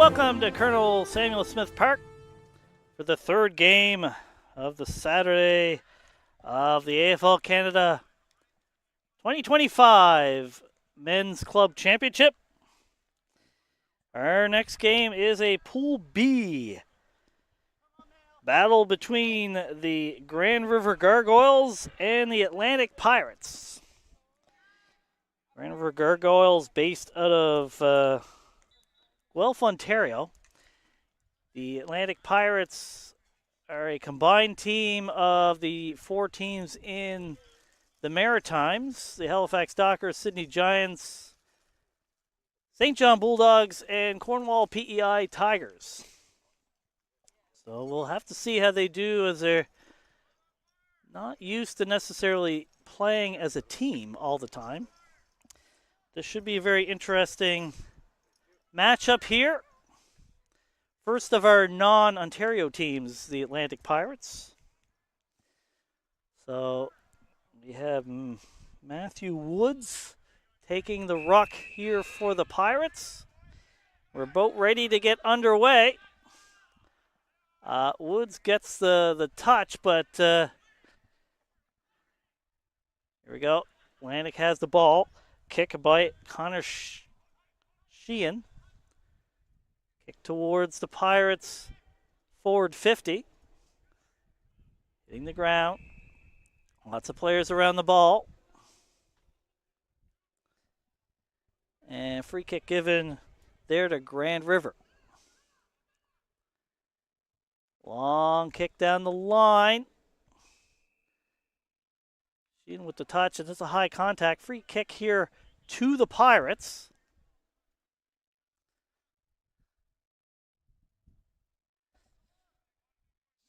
welcome to Colonel Samuel Smith Park for the third game of the Saturday of the AFL Canada 2025 Men's Club Championship. Our next game is a Pool B battle between the Grand River Gargoyles and the Atlantic Pirates. Grand River Gargoyles based out of Guelph, Ontario. The Atlantic Pirates are a combined team of the four teams in the Maritimes, the Halifax Dockers, Sydney Giants, St. John Bulldogs, and Cornwall PEI Tigers. So we'll have to see how they do, as they're not used to necessarily playing as a team all the time. This should be a very interesting matchup here. First of our non-Ontario teams, the Atlantic Pirates. So we have Matthew Woods taking the ruck here for the Pirates. We're about ready to get underway. Woods gets the touch, but here we go. Atlantic has the ball. Kick by Connor Sheehan. Kick towards the Pirates, forward 50. Hitting the ground. Lots of players around the ball. And free kick given there to Grand River. Long kick down the line. Sheehan with the touch, and it's a high contact. Free kick here to the Pirates.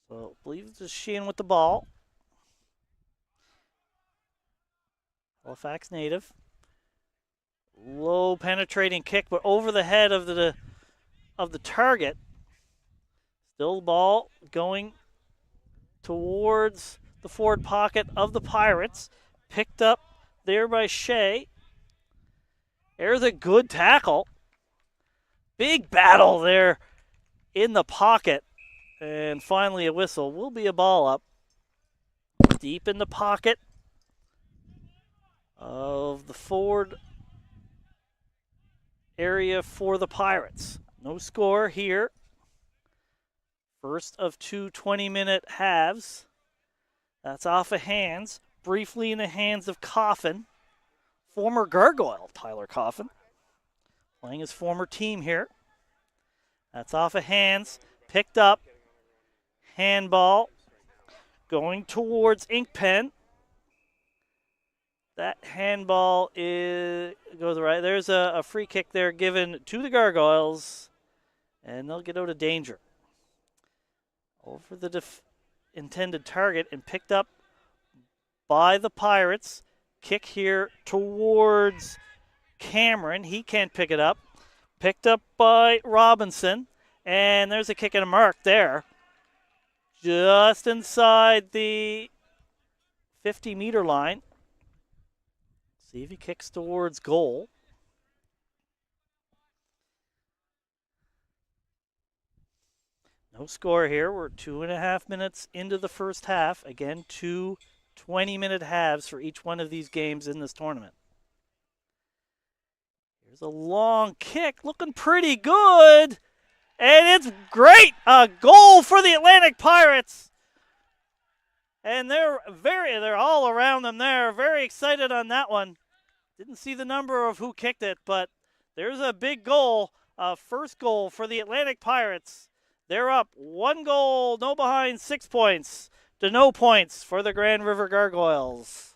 So I believe it's Sheehan with the ball. Halifax native. Low penetrating kick, but over the head of the target. Still the ball going towards the forward pocket of the Pirates. Picked up there by Shea. There's a good tackle. Big battle there in the pocket. And finally a whistle. Will be a ball up. Deep in the pocket of the forward area for the Pirates. No score here. First of two 20-minute halves. That's off of hands. Briefly in the hands of Coffin. Former Gargoyle, Tyler Coffin. Playing his former team here. That's off of hands. Picked up. Handball. Going towards Inkpen. That handball goes right. There's a free kick there given to the Gargoyles. And they'll get out of danger. Over the intended target and picked up by the Pirates. Kick here towards Cameron. He can't pick it up. Picked up by Robinson. And there's a kick and a mark there. Just inside the 50-meter line. See if he kicks towards goal. No score here. We're 2.5 minutes into the first half. Again, two 20-minute halves for each one of these games in this tournament. Here's a long kick, looking pretty good. And it's great! A goal for the Atlantic Pirates. And they're all around them there. Very excited on that one. Didn't see the number of who kicked it, but there's a big goal. First goal for the Atlantic Pirates. They're up 1 goal, no behind, 6 points to no points for the Grand River Gargoyles.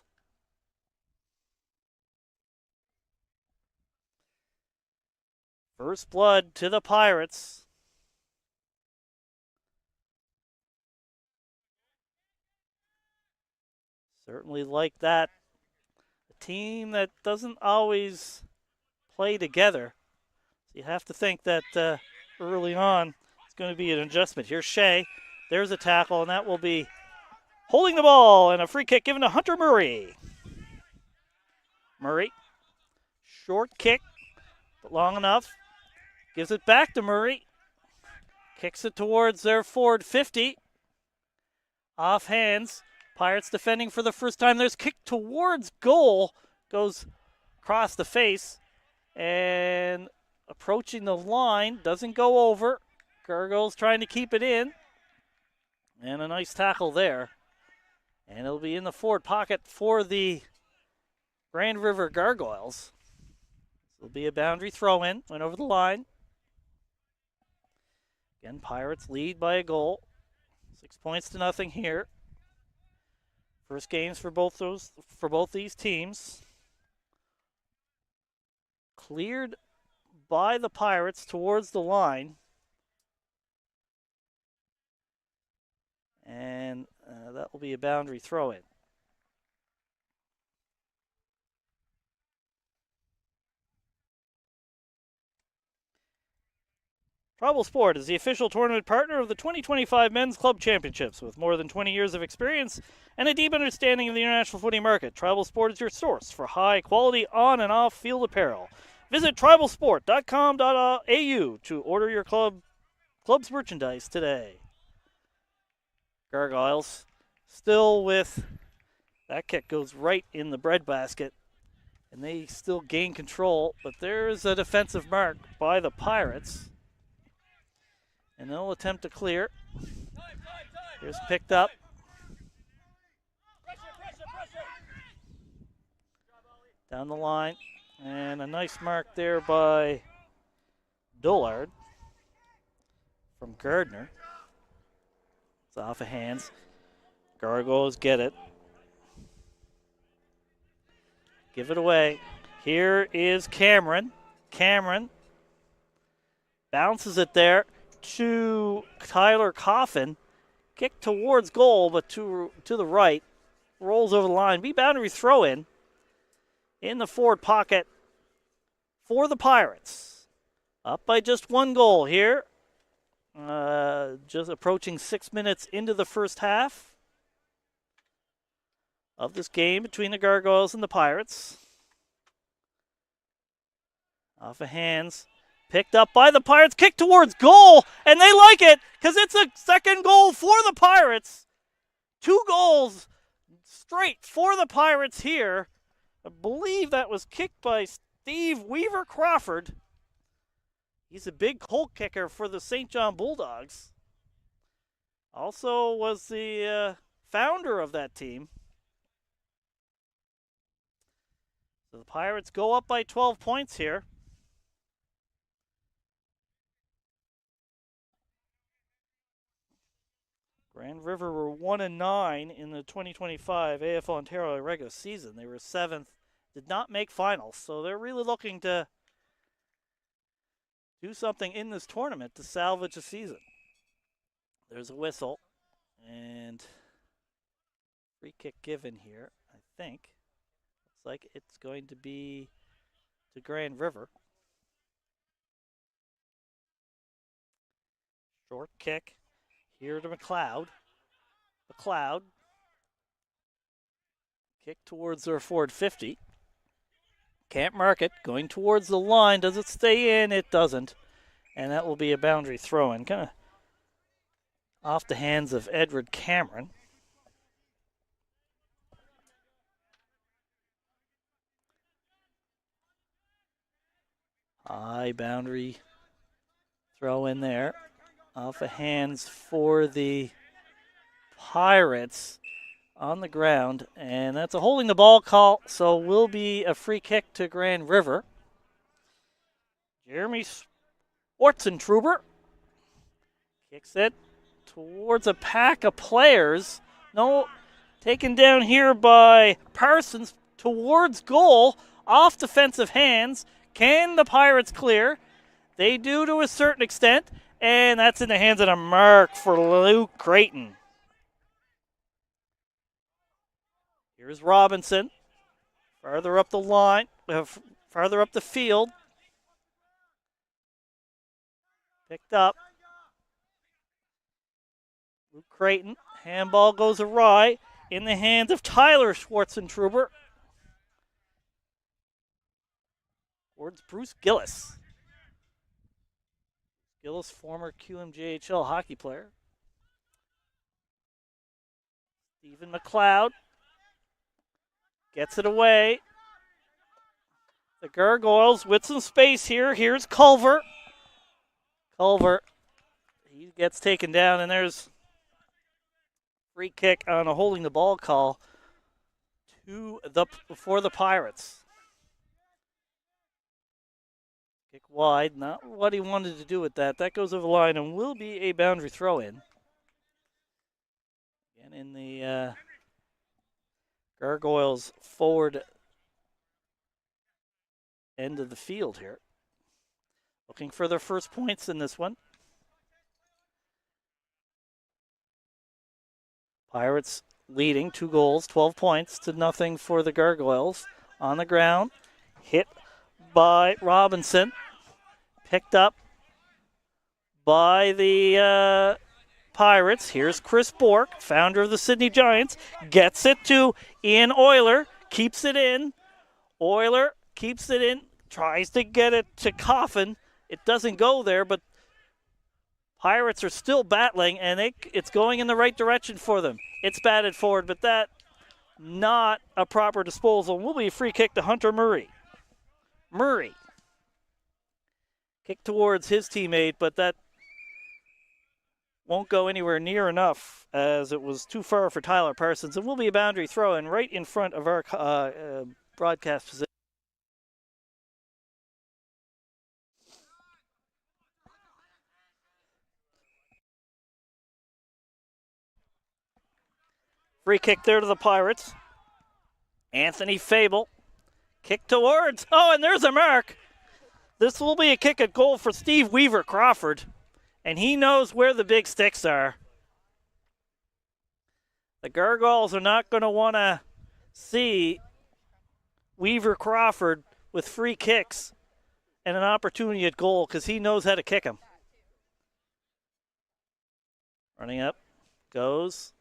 First blood to the Pirates. Certainly like that. A team that doesn't always play together. So you have to think that early on it's going to be an adjustment. Here's Shea. There's a tackle, and that will be holding the ball, and a free kick given to Hunter Murray. Murray. Short kick, but long enough. Gives it back to Murray. Kicks it towards their forward 50. Off hands. Pirates defending for the first time. There's kick towards goal. Goes across the face. And approaching the line. Doesn't go over. Gargoyles trying to keep it in. And a nice tackle there. And it'll be in the forward pocket for the Grand River Gargoyles. It'll be a boundary throw-in. Went over the line. Again, Pirates lead by a goal. 6 points to nothing here. First games for both these teams. Cleared by the Pirates towards the line. And that will be a boundary throw-in. Tribal Sport is the official tournament partner of the 2025 Men's Club Championships. With more than 20 years of experience and a deep understanding of the international footy market, Tribal Sport is your source for high-quality on- and off-field apparel. Visit tribalsport.com.au to order your club's merchandise today. Gargoyles still with that kick goes right in the breadbasket, and they still gain control, but there's a defensive mark by the Pirates. And they'll attempt to clear. Here's picked up. Down the line. And a nice mark there by Dullard from Gardner. It's off of hands. Gargoyles get it. Give it away. Here is Cameron. Cameron bounces it there to Tyler Coffin. Kick towards goal, but to the right. Rolls over the line. Be boundary throw in the forward pocket for the Pirates. Up by just one goal here. Just approaching 6 minutes into the first half of this game between the Gargoyles and the Pirates. Off of hands. Picked up by the Pirates. Kick towards goal. And they like it because it's a second goal for the Pirates. 2 goals straight for the Pirates here. I believe that was kicked by Steve Weaver Crawford. He's a big hole kicker for the St. John Bulldogs. Also was the founder of that team. So the Pirates go up by 12 points here. Grand River were 1-9 in the 2025 AFL Ontario regular season. They were 7th, did not make finals, so they're really looking to do something in this tournament to salvage a season. There's a whistle, and free kick given here, I think. Looks like it's going to be to Grand River. Short kick. Here to McLeod. McLeod. Kick towards their forward 50. Can't mark it. Going towards the line. Does it stay in? It doesn't. And that will be a boundary throw-in. Kind of off the hands of Edward Cameron. High boundary throw in there. Off the hands for the Pirates on the ground. And that's a holding the ball call, so will be a free kick to Grand River. Jeremy Schwarzentruber kicks it towards a pack of players. No, taken down here by Parsons towards goal. Off defensive hands. Can the Pirates clear? They do to a certain extent. And that's in the hands of a mark for Luke Creighton. Here's Robinson. Farther up the line. Farther up the field. Picked up. Luke Creighton. Handball goes awry. In the hands of Tyler Schwarzentruber. Towards Bruce Gillis. Gillis, former QMJHL hockey player. Stephen McLeod gets it away. The Gargoyles with some space here. Here's Culver. Culver, he gets taken down, and there's free kick on a holding the ball call for the Pirates. Kick wide, not what he wanted to do with that. That goes over the line and will be a boundary throw-in. Again, in the Gargoyles forward end of the field here. Looking for their first points in this one. Pirates leading 2 goals, 12 points to nothing for the Gargoyles. On the ground, hit by Robinson. Picked up by the Pirates. Here's Chris Bork, founder of the Sydney Giants. Gets it to Ian Euler. Keeps it in. Euler keeps it in. Tries to get it to Coffin. It doesn't go there, but Pirates are still battling, and it's going in the right direction for them. It's batted forward, but that not a proper disposal. Will be a free kick to Hunter Murray. Murray. Kick towards his teammate, but that won't go anywhere near enough as it was too far for Tyler Parsons. It will be a boundary throw-in right in front of our broadcast position. Free kick there to the Pirates. Anthony Fable. Kick towards. Oh, and there's a mark. This will be a kick at goal for Steve Weaver Crawford. And he knows where the big sticks are. The Gargoyles are not going to want to see Weaver Crawford with free kicks and an opportunity at goal because he knows how to kick them. Running up. Goes.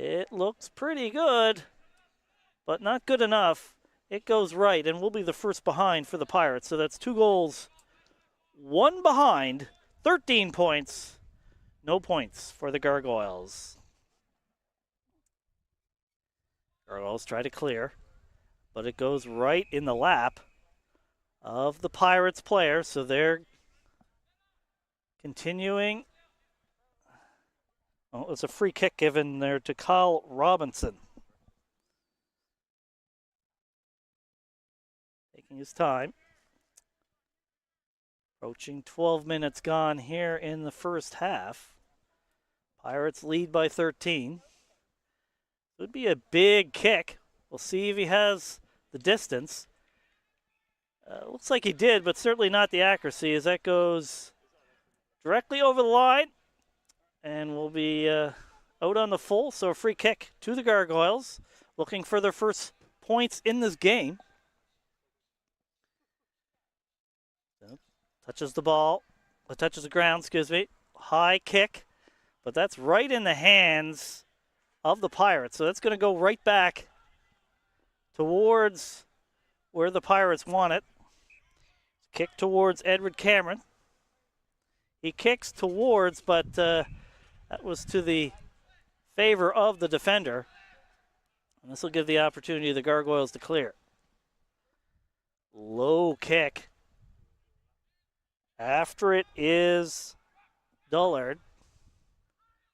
It looks pretty good, but not good enough. It goes right and will be the first behind for the Pirates. So that's 2 goals, 1 behind, 13 points, no points for the Gargoyles. Gargoyles try to clear, but it goes right in the lap of the Pirates player. So they're continuing. Oh, it's a free kick given there to Kyle Robinson. Taking his time. Approaching 12 minutes gone here in the first half. Pirates lead by 13. Would be a big kick. We'll see if he has the distance. Looks like he did, but certainly not the accuracy as that goes directly over the line. And will be out on the full, so a free kick to the Gargoyles, looking for their first points in this game. Touches the ball, touches the ground, excuse me. High kick, but that's right in the hands of the Pirates. So that's going to go right back towards where the Pirates want it. Kick towards Edward Cameron. He kicks towards, but that was to the favor of the defender. And this will give the opportunity to the Gargoyles to clear. Low kick. After it is Dullard.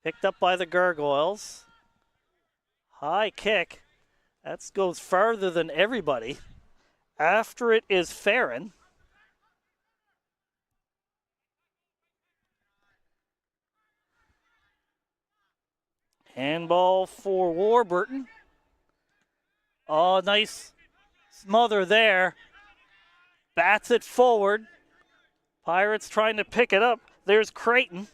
Picked up by the Gargoyles. High kick. That goes farther than everybody. After it is Farron. Handball for Warburton. Oh, nice smother there. Bats it forward. Pirates trying to pick it up. There's Creighton.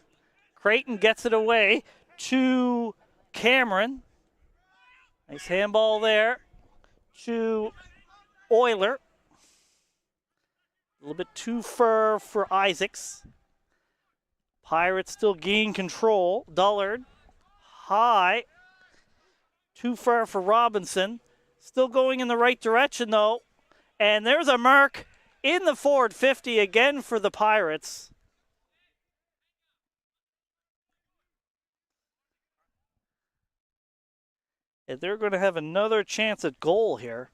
Creighton gets it away to Cameron. Nice handball there to Euler. A little bit too far for Isaacs. Pirates still gain control. Dullard. High. Too far for Robinson. Still going in the right direction, though. And there's a mark in the forward 50 again for the Pirates. And they're going to have another chance at goal here.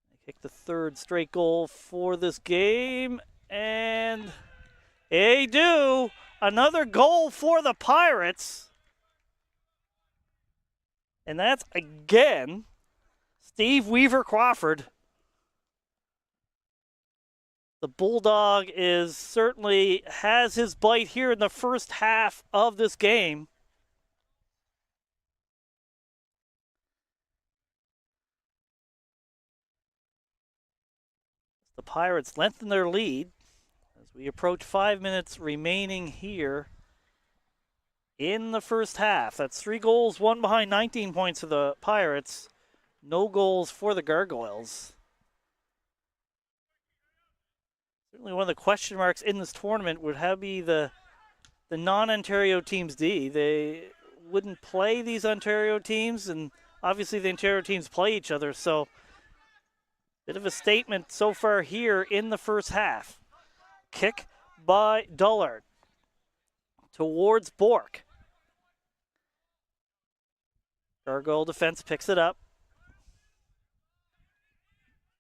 They kick the third straight goal for this game. And they do. Another goal for the Pirates. And that's again Steve Weaver Crawford. The Bulldog certainly has his bite here in the first half of this game. The Pirates lengthen their lead as we approach 5 minutes remaining here in the first half. That's 3 goals, 1 behind, 19 points for the Pirates. No goals for the Gargoyles. Certainly one of the question marks in this tournament would have be the non-Ontario teams D. They wouldn't play these Ontario teams, and obviously the Ontario teams play each other, so bit of a statement so far here in the first half. Kick by Dullard towards Bork. Gargoyle defense picks it up.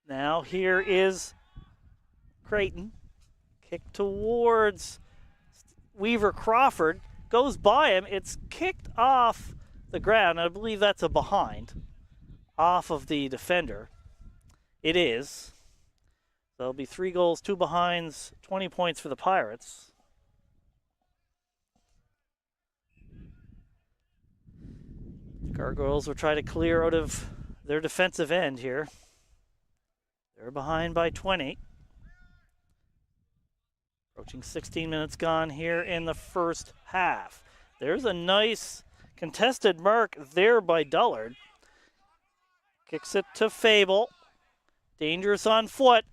Now here is Creighton. Kick towards Weaver Crawford. Goes by him. It's kicked off the ground. I believe that's a behind off of the defender. It is. There'll be 3 goals, 2 behinds, 20 points for the Pirates. The Gargoyles will try to clear out of their defensive end here. They're behind by 20. Approaching 16 minutes gone here in the first half. There's a nice contested mark there by Dullard. Kicks it to Payable. Dangerous on foot.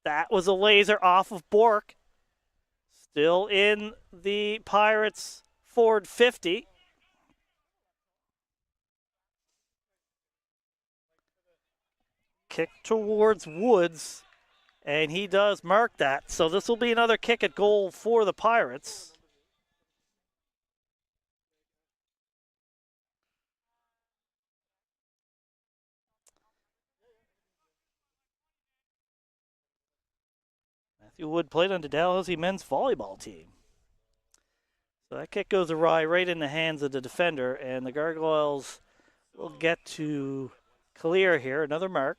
That was a laser off of Bork. Still in the Pirates' forward 50. Kick towards Woods. And he does mark that. So this will be another kick at goal for the Pirates. Matthew Wood played on the Dalhousie men's volleyball team. So that kick goes awry right in the hands of the defender, and the Gargoyles will get to clear here. Another mark.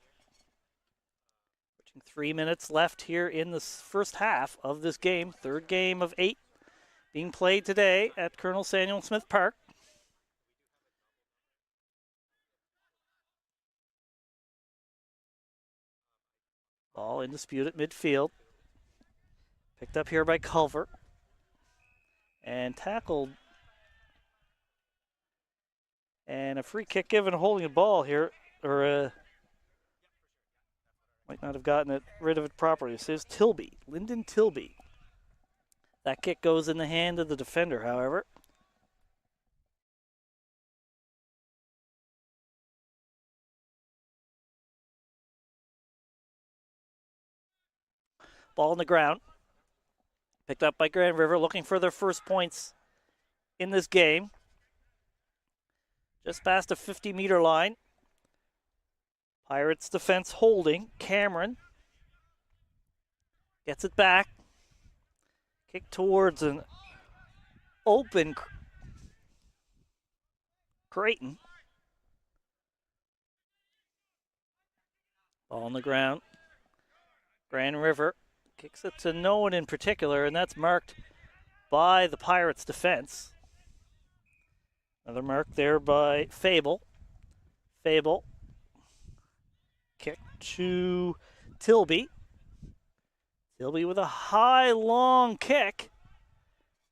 3 minutes left here in the first half of this game. Third game of 8 being played today at Colonel Samuel Smith Park. Ball in dispute at midfield. Picked up here by Culver. And tackled. And a free kick given holding a ball here. Or might not have gotten rid of it properly. It says Tilby, Lyndon Tilby. That kick goes in the hand of the defender, however. Ball on the ground. Picked up by Grand River, looking for their first points in this game. Just past the 50-meter line. Pirates defense holding. Cameron gets it back. Kick towards an open Creighton. Ball on the ground. Grand River kicks it to no one in particular, and that's marked by the Pirates defense. Another mark there by Payable. Payable. Kick to Tilby. Tilby with a high, long kick.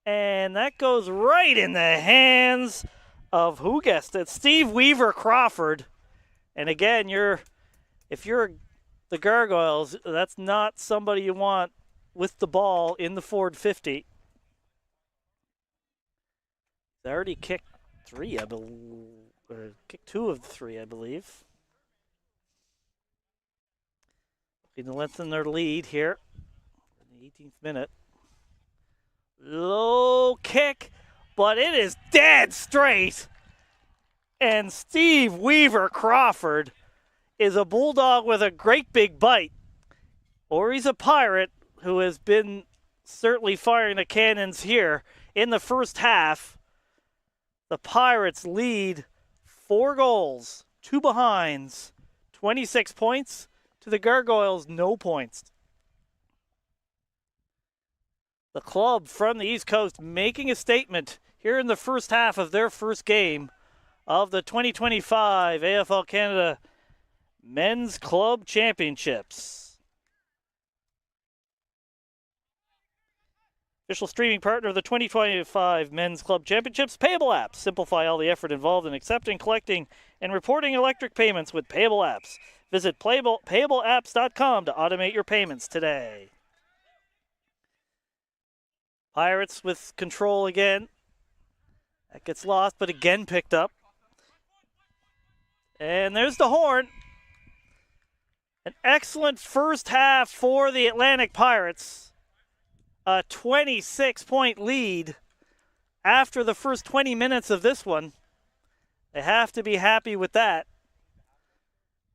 And that goes right in the hands of, who guessed it, Steve Weaver Crawford. And again, if you're the Gargoyles, that's not somebody you want with the ball in the forward 50. They already kicked 3, I believe. Or kicked 2 of the 3, I believe. Looking to lengthen their lead here. 18th minute. Low kick, but it is dead straight. And Steve Weaver Crawford is a Bulldog with a great big bite. Or he's a Pirate who has been certainly firing the cannons here in the first half. The Pirates lead 4 goals, 2 behinds, 26 points to the Gargoyles, no points. The club from the East Coast making a statement here in the first half of their first game of the 2025 AFL Canada Men's Club Championships. Official streaming partner of the 2025 Men's Club Championships, Payable apps. Simplify all the effort involved in accepting, collecting, and reporting electric payments with Payable apps. Visit payableapps.com to automate your payments today. Pirates with control again. That gets lost, but again picked up. And there's the horn. An excellent first half for the Atlantic Pirates. A 26-point lead after the first 20 minutes of this one. They have to be happy with that.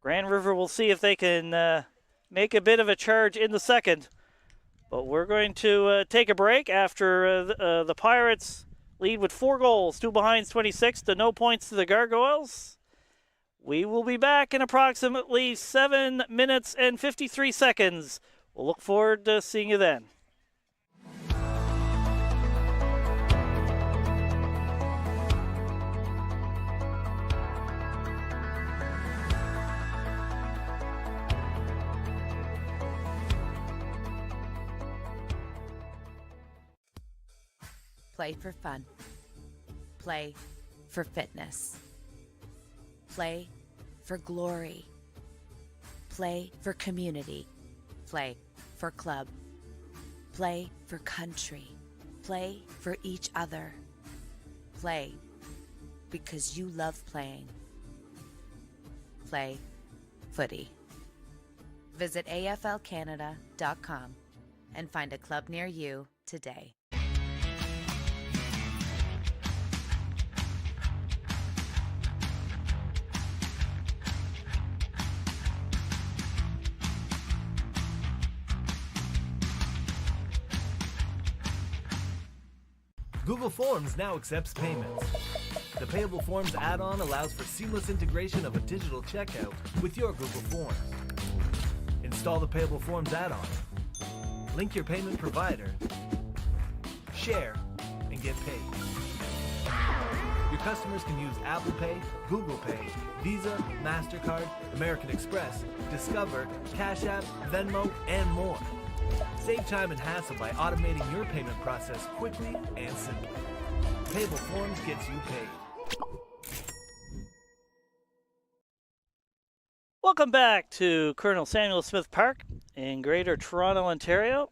Grand River will see if they can make a bit of a charge in the second. But we're going to take a break after the Pirates lead with 4 goals, 2 behinds, 26 to no points to the Gargoyles. We will be back in approximately 7 minutes and 53 seconds. We'll look forward to seeing you then. Play for fun. Play for fitness. Play for glory. Play for community. Play for club. Play for country. Play for each other. Play because you love playing. Play footy. Visit AFLCanada.com and find a club near you today. Google Forms now accepts payments. The Payable Forms add-on allows for seamless integration of a digital checkout with your Google Forms. Install the Payable Forms add-on. Link your payment provider. Share and get paid. Your customers can use Apple Pay, Google Pay, Visa, MasterCard, American Express, Discover, Cash App, Venmo, and more. Save time and hassle by automating your payment process quickly and simply. Payable Forms gets you paid. Welcome back to Colonel Samuel Smith Park in Greater Toronto, Ontario.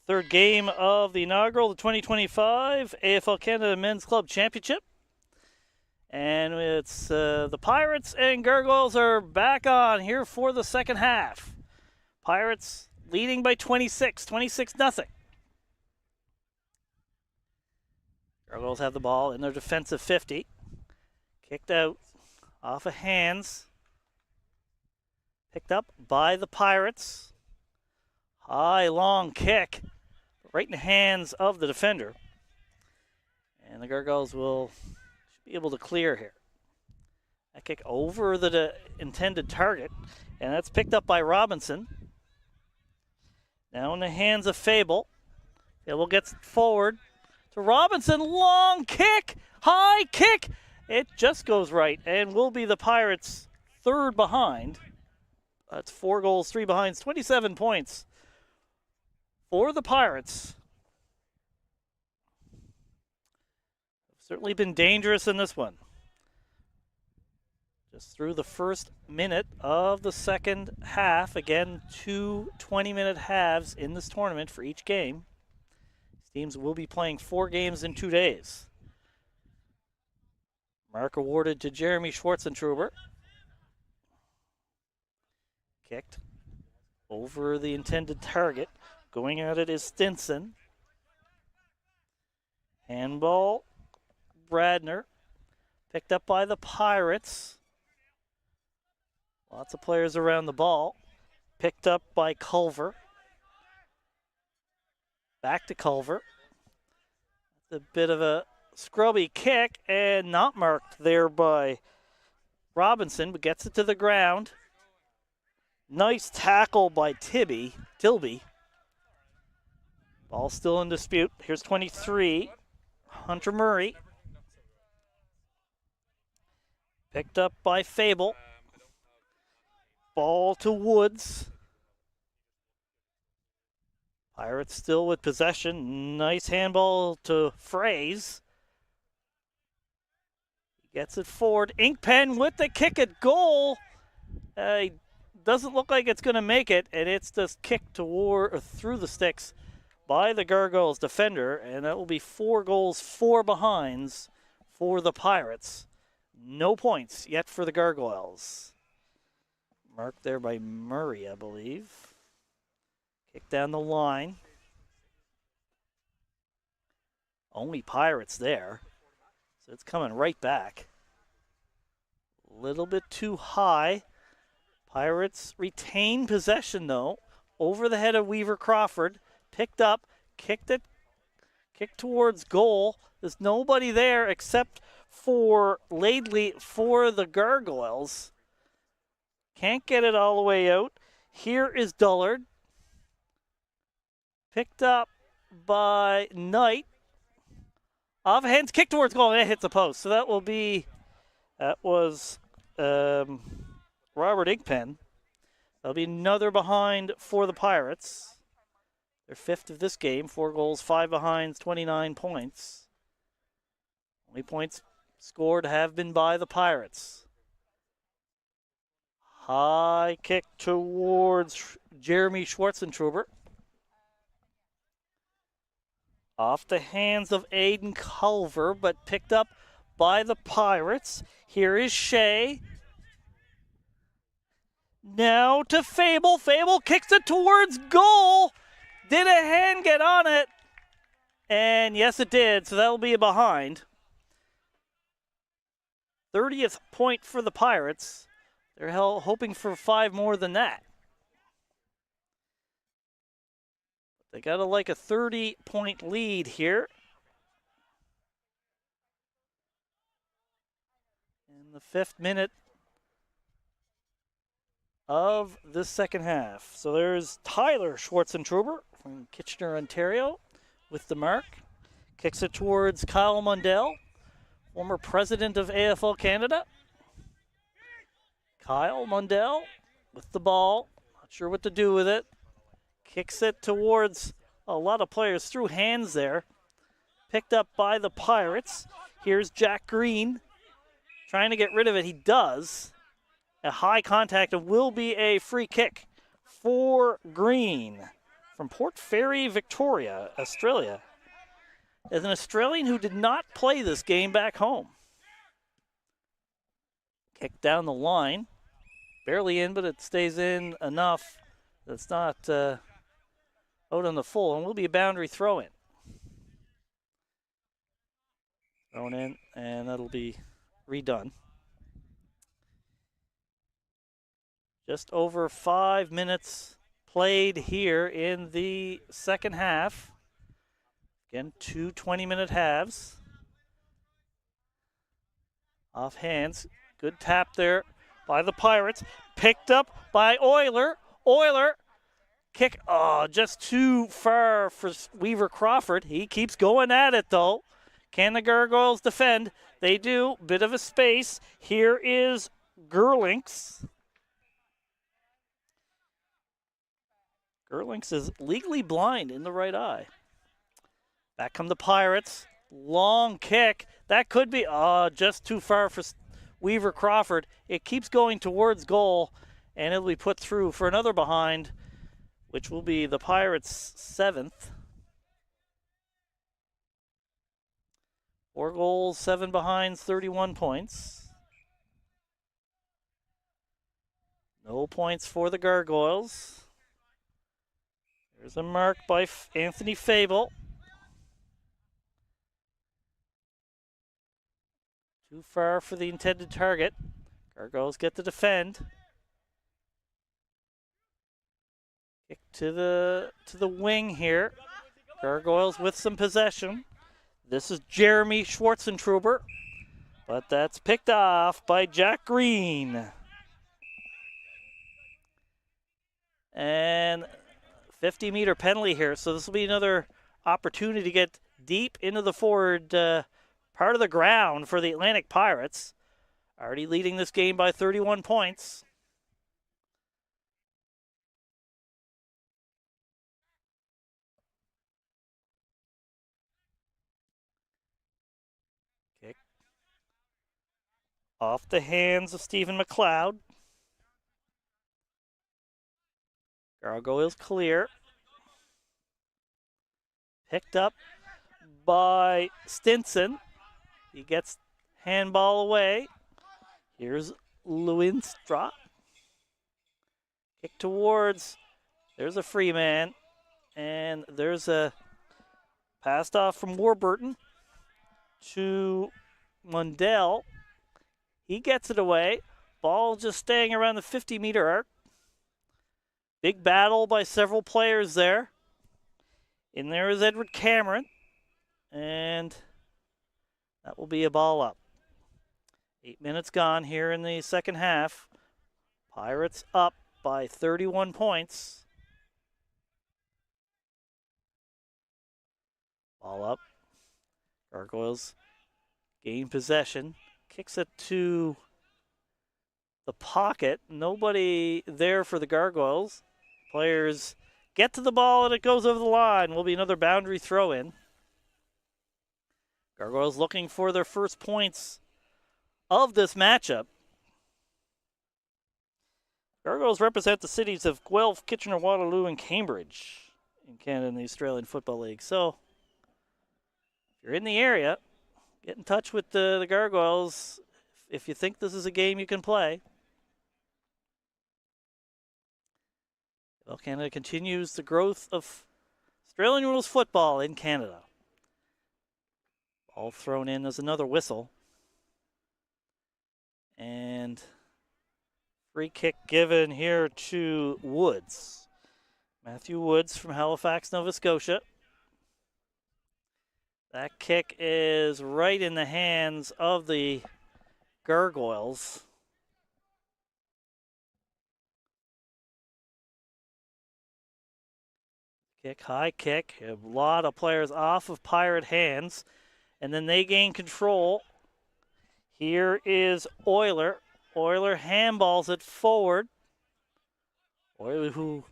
Third game of the inaugural 2025 AFL Canada Men's Club Championship. And it's the Pirates and Gargoyles are back on here for the second half. Pirates leading by 26-0. Gargoyles have the ball in their defensive 50. Kicked out off of hands. Picked up by the Pirates. High, long kick right in the hands of the defender. And the Gargoyles should be able to clear here. That kick over the intended target. And that's picked up by Robinson. Now in the hands of Fable. Fable gets forward to Robinson. Long kick. High kick. It just goes right and will be the Pirates' third behind. That's 4 goals, 3 behinds, 27 points for the Pirates. Certainly been dangerous in this one. Just through the first minute of the second half. Again, 2 20-minute halves in this tournament for each game. These teams will be playing 4 games in 2 days. Mark awarded to Jeremy Schwartzentruber. Kicked over the intended target. Going at it is Stinson. Handball, Bradner. Picked up by the Pirates. Lots of players around the ball. Picked up by Culver. Back to Culver. A bit of a scrubby kick and not marked there by Robinson, but gets it to the ground. Nice tackle by Tilby. Ball still in dispute. Here's 23, Hunter Murray. Picked up by Fable. Ball to Woods. Pirates still with possession. Nice handball to Fraze. He gets it forward. Inkpen with the kick at goal. Doesn't look like it's going to make it, and it's just kicked toward or through the sticks by the Gargoyles defender, and that will be 4 goals, 4 behinds for the Pirates. No points yet for the Gargoyles. Marked there by Murray, I believe. Kick down the line. Only Pirates there. So it's coming right back. A little bit too high. Pirates retain possession, though. Over the head of Weaver Crawford. Picked up. Kicked towards goal. There's nobody there except for Laidley for the Gargoyles. Can't get it all the way out. Here is Dullard. Picked up by Knight. Off hands, kick towards goal, and it hits the post. So that was Robert Inkpen. That'll be another behind for the Pirates. Their 5th of this game, 4 goals, 5 behinds, 29 points. Only points scored have been by the Pirates. High kick towards Jeremy Schwartzentruber. Off the hands of Aiden Culver, but picked up by the Pirates. Here is Shea. Now to Fable. Fable kicks it towards goal. Did a hand get on it? And yes, it did, so that'll be a behind. 30th point for the Pirates. They're hoping for 5 more than that. They got a 30-point lead here. In the 5th minute of the second half. So there's Tyler Schwartzentruber from Kitchener, Ontario with the mark. Kicks it towards Kyle Mundell, former president of AFL Canada. Kyle Mundell with the ball. Not sure what to do with it. Kicks it towards a lot of players through hands there. Picked up by the Pirates. Here's Jack Green trying to get rid of it. He does. A high contact. It will be a free kick for Green from Port Fairy, Victoria, Australia. As an Australian who did not play this game back home. Kick down the line. Barely in, but it stays in enough that it's not out on the full, and will be a boundary throw-in. Thrown in, and that'll be redone. Just over 5 minutes played here in the second half. Again, 2 20-minute halves. Off hands. Good tap there by the Pirates. Picked up by Euler. Euler. Kick, just too far for Weaver Crawford. He keeps going at it, though. Can the Gargoyles defend? They do. Bit of a space. Here is Gerlinks. Gerlinks is legally blind in the right eye. Back come the Pirates. Long kick. That could be just too far for Weaver Crawford. It keeps going towards goal, and it'll be put through for another behind, which will be the Pirates' 7th. 4 goals, 7 behinds, 31 points. No points for the Gargoyles. There's a mark by Anthony Payable. Too far for the intended target. Gargoyles get to defend. Kick to the wing here. Gargoyles with some possession. This is Jeremy Schwartzentruber, but that's picked off by Jack Green. And 50-meter penalty here, so this will be another opportunity to get deep into the forward part of the ground for the Atlantic Pirates. Already leading this game by 31 points. Kick off the hands of Stephen McLeod. Gargoyles clear. Picked up by Stinson. He gets handball away. Here's Lewinstra. Kick towards. There's a free man. And there's a passed off from Warburton to Mundell. He gets it away. Ball just staying around the 50-meter arc. Big battle by several players there. In there is Edward Cameron. And that will be a ball up. 8 minutes gone here in the second half. Pirates up by 31 points. Ball up. Gargoyles gain possession. Kicks it to the pocket. Nobody there for the Gargoyles. Players get to the ball and it goes over the line. Will be another boundary throw in. Gargoyles looking for their first points of this matchup. Gargoyles represent the cities of Guelph, Kitchener, Waterloo, and Cambridge in Canada and the Australian Football League. So, if you're in the area, get in touch with the Gargoyles if you think this is a game you can play. Well, Canada continues the growth of Australian rules football in Canada. Ball thrown in as another whistle. And free kick given here to Woods. Matthew Woods from Halifax, Nova Scotia. That kick is right in the hands of the Gargoyles. Kick, high kick. A lot of players off of Pirate hands. And then they gain control. Here is Euler. Euler handballs it forward. Euler, who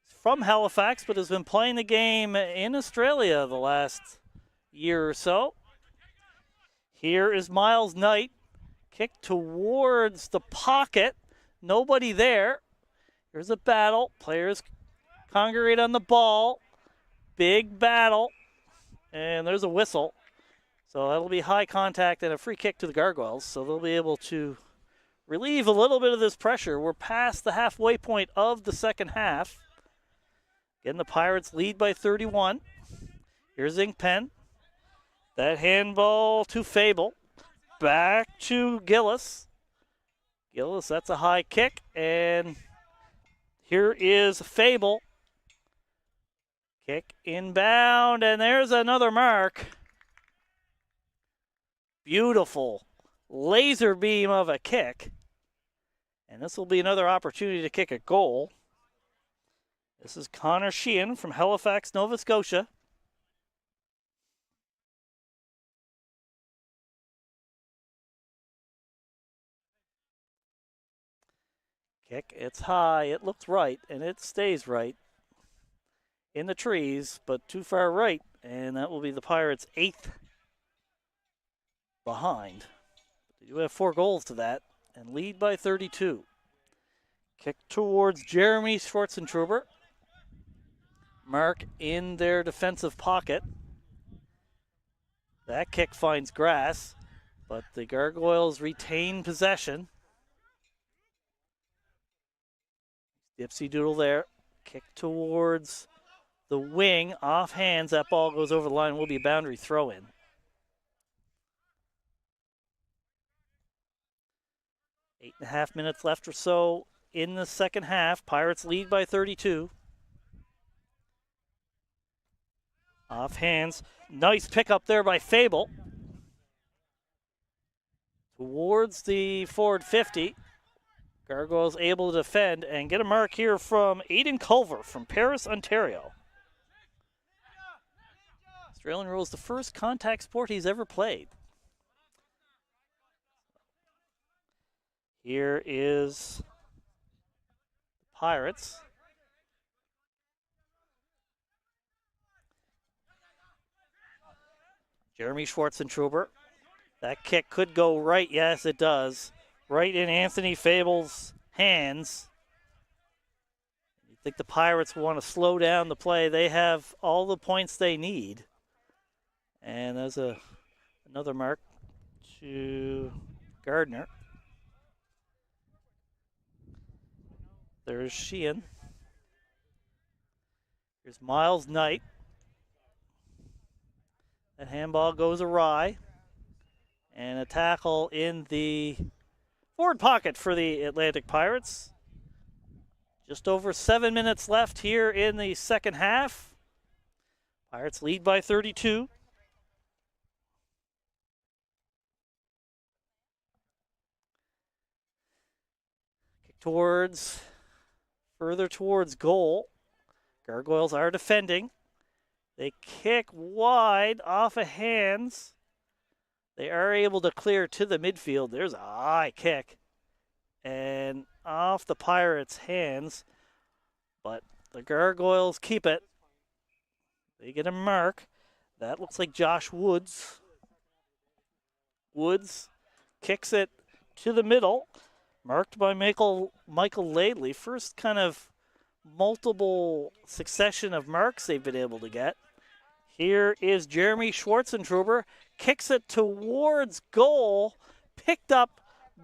is from Halifax but has been playing the game in Australia the last year or so. Here is Miles Knight. Kick towards the pocket. Nobody there. Here's a battle. Players congregate on the ball. Big battle. And there's a whistle. So that'll be high contact and a free kick to the Gargoyles. So they'll be able to relieve a little bit of this pressure. We're past the halfway point of the second half. Again, the Pirates lead by 31. Here's Inkpen. That handball to Payable. Back to Gillis. Gillis, that's a high kick. And here is Payable. Kick inbound, and there's another mark. Beautiful laser beam of a kick. And this will be another opportunity to kick a goal. This is Connor Sheehan from Halifax, Nova Scotia. Kick, it's high, it looks right, and it stays right in the trees, but too far right, and that will be the Pirates' 8th behind. They do have 4 goals to that, and lead by 32. Kick towards Jeremy Schwartzentruber. Mark in their defensive pocket. That kick finds grass, but the Gargoyles retain possession. Dipsy Doodle there. Kick towards the wing, off hands. That ball goes over the line. Will be a boundary throw in. Eight and a half minutes left or so in the second half. Pirates lead by 32. Off hands. Nice pickup there by Payable. Towards the forward 50. Gargoyles able to defend and get a mark here from Aiden Culver from Paris, Ontario. Australian rules, the first contact sport he's ever played. Here is Pirates. Jeremy Schwartzentruber. That kick could go right. Yes, it does. Right in Anthony Payable's hands. You think the Pirates want to slow down the play. They have all the points they need. And there's another mark to Gardner. There's Sheehan. Here's Miles Knight. That handball goes awry. And a tackle in the forward pocket for the Atlantic Pirates. Just over 7 minutes left here in the second half. Pirates lead by 32. Kick further towards goal. Gargoyles are defending. They kick wide off of hands. They are able to clear to the midfield. There's a high kick. And off the Pirates' hands. But the Gargoyles keep it. They get a mark. That looks like Josh Woods. Woods kicks it to the middle. Marked by Michael Laidley. First kind of multiple succession of marks they've been able to get. Here is Jeremy Schwartzentruber. Kicks it towards goal. Picked up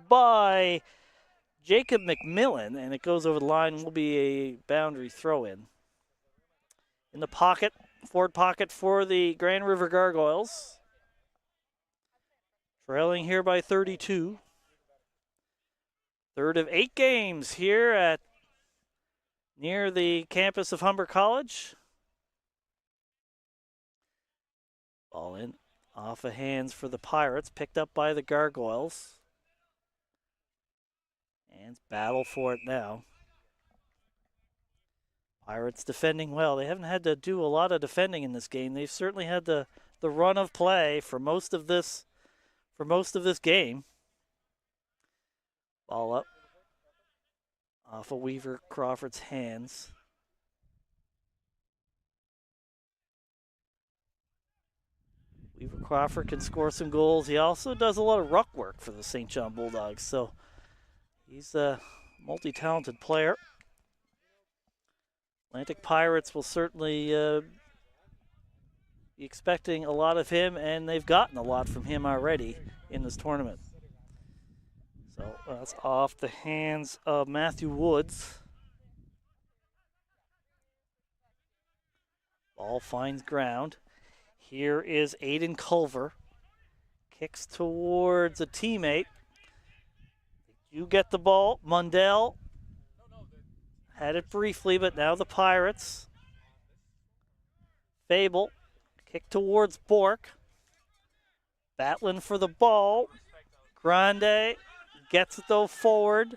by Jacob McMillan. And it goes over the line. Will be a boundary throw in. In the pocket. Forward pocket for the Grand River Gargoyles. Trailing here by 32. Third of 8 games here at near the campus of Humber College. Ball in off of hands for the Pirates, picked up by the Gargoyles. And battle for it now. Pirates defending well. They haven't had to do a lot of defending in this game. They've certainly had the run of play for most of this game. Ball up off of Weaver Crawford's hands. Weaver Crawford can score some goals. He also does a lot of ruck work for the St. John Bulldogs, so he's a multi-talented player. Atlantic Pirates will certainly be expecting a lot of him, and they've gotten a lot from him already in this tournament. So that's off the hands of Matthew Woods. Ball finds ground. Here is Aiden Culver. Kicks towards a teammate. You get the ball. Mundell had it briefly, but now the Pirates. Payable. Kick towards Bork. Battling for the ball. Grande gets it though forward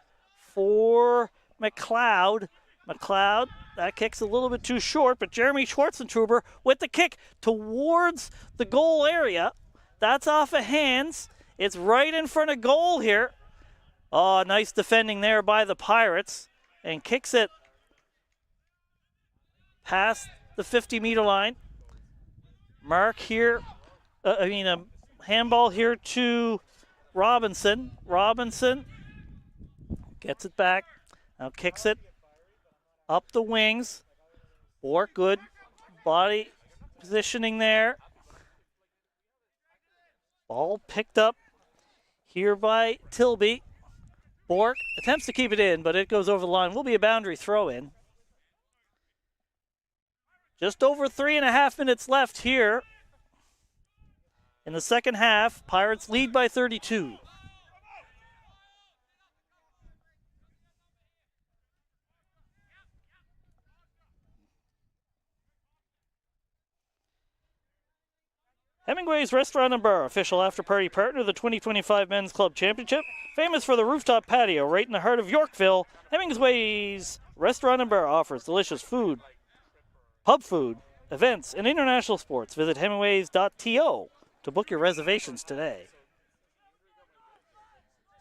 for McLeod. McLeod, that kick's a little bit too short, but Jeremy Schwartzentruber with the kick towards the goal area. That's off of hands. It's right in front of goal here. Oh, nice defending there by the Pirates. And kicks it past the 50-meter line. Mark here, a handball here to Robinson. Robinson gets it back. Now kicks it up the wings. Bork, good body positioning there. Ball picked up here by Tilby. Bork attempts to keep it in, but it goes over the line. Will be a boundary throw in. Just over 3.5 minutes left here in the second half. Pirates lead by 32. Hemingway's Restaurant and Bar, official after-party partner of the 2025 Men's Club Championship. Famous for the rooftop patio right in the heart of Yorkville, Hemingway's Restaurant and Bar offers delicious food, pub food, events, and international sports. Visit hemingways.to to book your reservations today.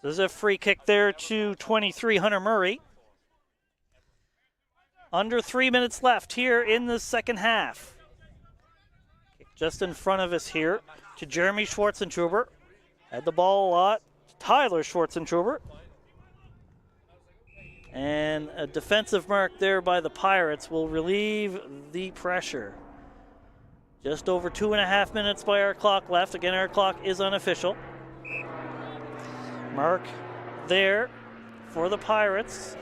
There's a free kick there to 23 Hunter Murray. Under 3 minutes left here in the second half. Kick just in front of us here to Jeremy Schwartzentruber. Had the ball a lot. Tyler Schwartzentruber. And a defensive mark there by the Pirates will relieve the pressure. Just over 2.5 minutes by our clock left. Again, our clock is unofficial. Mark there for the Pirates.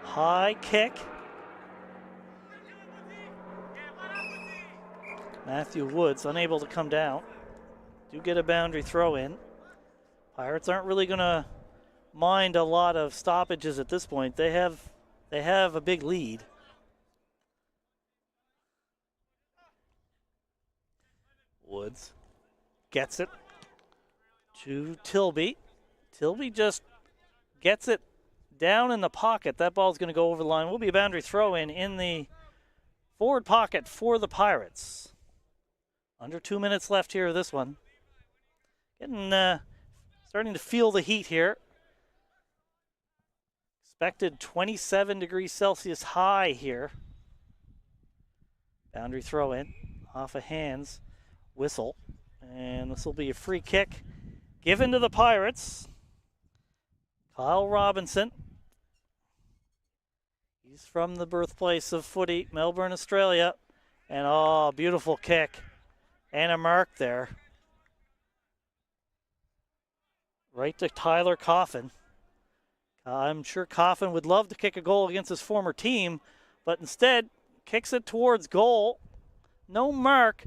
High kick. Matthew Woods unable to come down. Do get a boundary throw in. Pirates aren't really going to mind a lot of stoppages at this point. They have a big lead. Woods gets it to Tilby. Tilby just gets it down in the pocket. That ball's going to go over the line. Will be a boundary throw in the forward pocket for the Pirates. Under 2 minutes left here of this one. Starting to feel the heat here. Expected 27 degrees Celsius high here. Boundary throw in off of hands. Whistle. And this will be a free kick given to the Pirates. Kyle Robinson. He's from the birthplace of footy, Melbourne, Australia. And beautiful kick. And a mark there. Right to Tyler Coffin. I'm sure Coffin would love to kick a goal against his former team, but instead kicks it towards goal. No mark.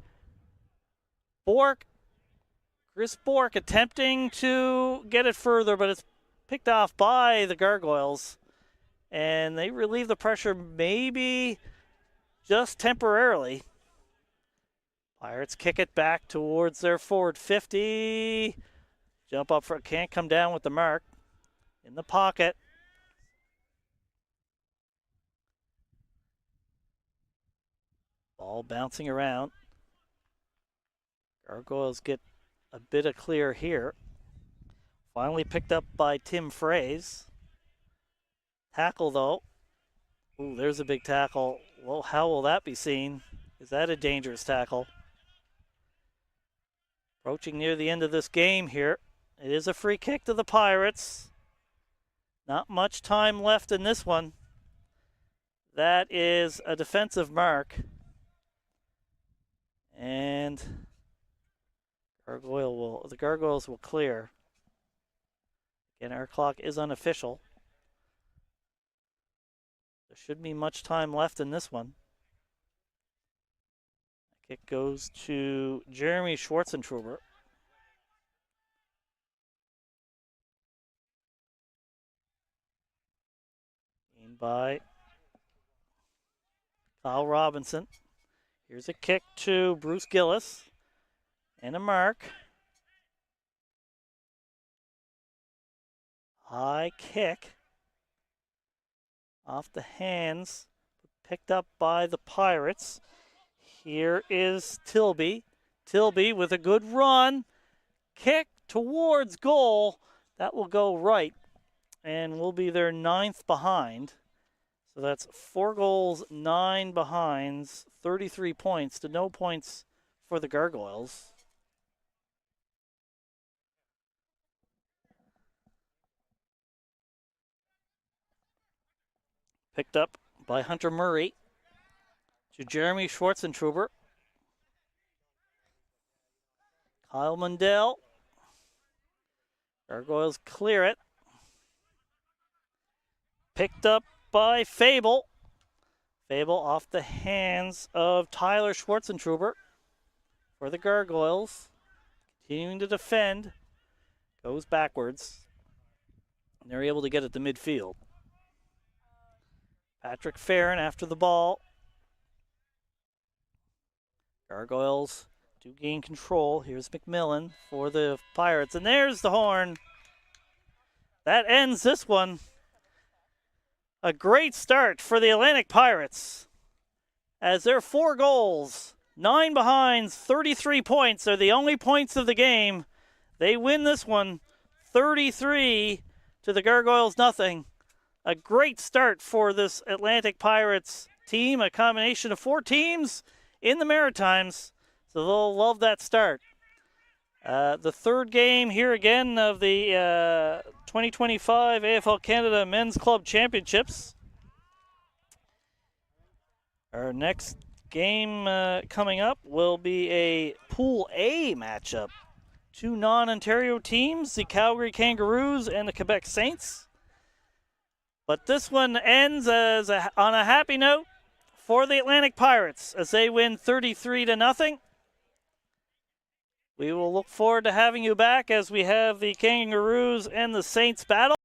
Chris Bork attempting to get it further, but it's picked off by the Gargoyles. And they relieve the pressure maybe just temporarily. Pirates kick it back towards their forward 50. Jump up for can't come down with the mark. In the pocket. Ball bouncing around. Gargoyles get a bit of clear here. Finally picked up by Tim Fraze. Tackle though. Ooh, there's a big tackle. Well, how will that be seen? Is that a dangerous tackle? Approaching near the end of this game here. It is a free kick to the Pirates. Not much time left in this one. That is a defensive mark. And the Gargoyles will clear. Again, our clock is unofficial. There shouldn't be much time left in this one. Kick goes to Jeremy Schwartzentruber. In by Kyle Robinson. Here's a kick to Bruce Gillis. And a mark. High kick. Off the hands. Picked up by the Pirates. Here is Tilby. Tilby with a good run. Kick towards goal. That will go right. And will be their 9th behind. So that's 4 goals, 9 behinds, 33 points to no points for the Gargoyles. Picked up by Hunter Murray to Jeremy Schwartzentruber. Kyle Mundell. Gargoyles clear it. Picked up by Fable. Fable off the hands of Tyler Schwartzentruber for the Gargoyles. Continuing to defend. Goes backwards. And they're able to get it to midfield. Patrick Farron after the ball. Gargoyles do gain control. Here's McMillan for the Pirates. And there's the horn. That ends this one. A great start for the Atlantic Pirates. As their 4 goals, 9 behinds, 33 points are the only points of the game. They win this one 33 to the Gargoyles nothing. A great start for this Atlantic Pirates team, a combination of 4 teams in the Maritimes. So they'll love that start. The third game here again of the 2025 AFL Canada Men's Club Championships. Our next game coming up will be a Pool A matchup. 2 non-Ontario teams, the Calgary Kangaroos and the Quebec Saints. But this one ends on a happy note for the Atlantic Pirates as they win 33-0. We will look forward to having you back as we have the Kangaroos and the Saints battle.